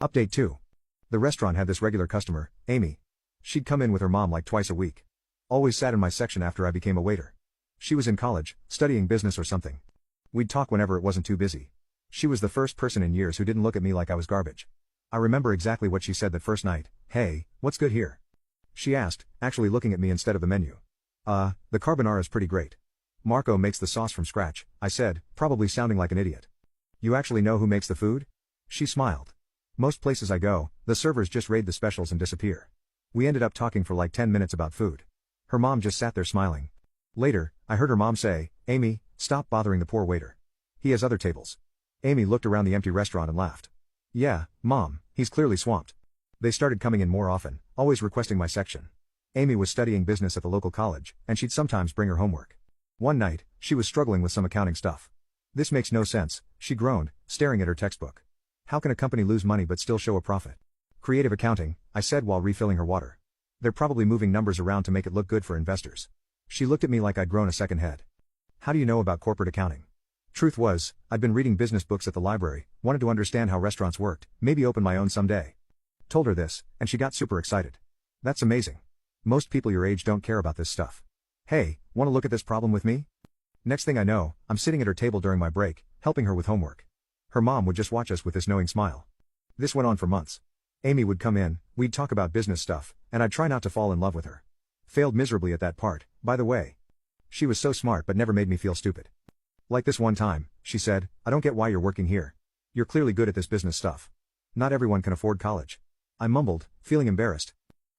Update 2. The restaurant had this regular customer, Amy. She'd come in with her mom like twice a week. Always sat in my section after I became a waiter. She was in college, studying business or something. We'd talk whenever it wasn't too busy. She was the first person in years who didn't look at me like I was garbage. I remember exactly what she said that first night. "Hey, what's good here?" She asked, actually looking at me instead of the menu. The carbonara's pretty great. Marco makes the sauce from scratch," I said, probably sounding like an idiot. "You actually know who makes the food?" She smiled. "Most places I go, the servers just raid the specials and disappear." We ended up talking for like 10 minutes about food. Her mom just sat there smiling. Later, I heard her mom say, "Amy, stop bothering the poor waiter. He has other tables." Amy looked around the empty restaurant and laughed. "Yeah, Mom, he's clearly swamped." They started coming in more often, always requesting my section. Amy was studying business at the local college, and she'd sometimes bring her homework. One night, she was struggling with some accounting stuff. "This makes no sense," she groaned, staring at her textbook. "How can a company lose money but still show a profit?" "Creative accounting," I said while refilling her water. "They're probably moving numbers around to make it look good for investors." She looked at me like I'd grown a second head. "How do you know about corporate accounting?" Truth was, I'd been reading business books at the library, wanted to understand how restaurants worked, maybe open my own someday. Told her this, and she got super excited. "That's amazing. Most people your age don't care about this stuff. Hey, want to look at this problem with me?" Next thing I know, I'm sitting at her table during my break, helping her with homework. Her mom would just watch us with this knowing smile. This went on for months. Amy would come in, we'd talk about business stuff, and I'd try not to fall in love with her. Failed miserably at that part, by the way. She was so smart but never made me feel stupid. Like this one time, she said, "I don't get why you're working here. You're clearly good at this business stuff. Not everyone can afford college." I mumbled, feeling embarrassed.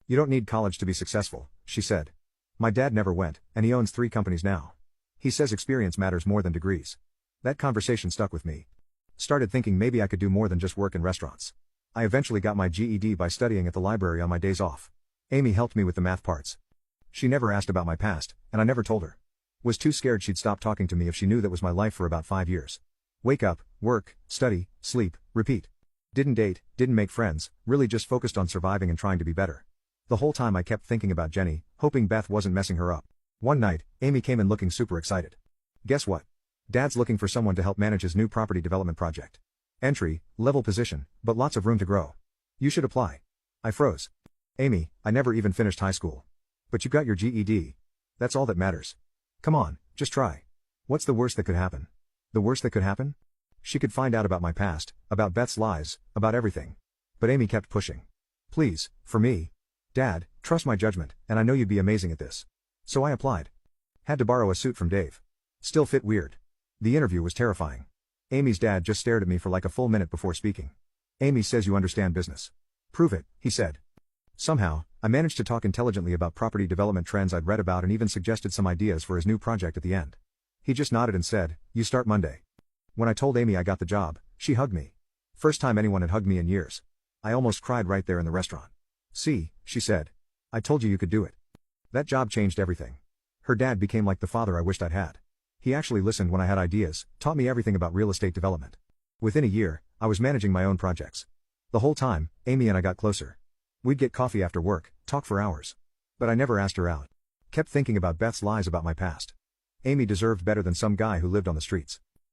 "You don't need college to be successful," she said. "My dad never went, and he owns 3 companies now. He says experience matters more than degrees." That conversation stuck with me. Started thinking maybe I could do more than just work in restaurants. I eventually got my GED by studying at the library on my days off. Amy helped me with the math parts. She never asked about my past, and I never told her. Was too scared she'd stop talking to me if she knew that was my life for about 5 years. Wake up, work, study, sleep, repeat. Didn't date, didn't make friends, really just focused on surviving and trying to be better. The whole time I kept thinking about Jenny, hoping Beth wasn't messing her up. One night, Amy came in looking super excited. "Guess what? Dad's looking for someone to help manage his new property development project. Entry, level position, but lots of room to grow. You should apply." I froze. "Amy, I never even finished high school. But you got your GED. That's all that matters. Come on, just try. What's the worst that could happen?" The worst that could happen? She could find out about my past, about Beth's lies, about everything. But Amy kept pushing. "Please, for me. Dad, trust my judgment, and I know you'd be amazing at this." So I applied. Had to borrow a suit from Dave. Still fit weird. The interview was terrifying. Amy's dad just stared at me for like a full minute before speaking. "Amy says you understand business." "Prove it," he said. Somehow, I managed to talk intelligently about property development trends I'd read about and even suggested some ideas for his new project at the end. He just nodded and said, "You start Monday." When I told Amy I got the job, she hugged me. First time anyone had hugged me in years. I almost cried right there in the restaurant. "See," she said. "I told you you could do it." That job changed everything. Her dad became like the father I wished I'd had. He actually listened when I had ideas, taught me everything about real estate development. Within a year, I was managing my own projects. The whole time, Amy and I got closer. We'd get coffee after work, talk for hours. But I never asked her out. Kept thinking about Beth's lies about my past. Amy deserved better than some guy who lived on the streets.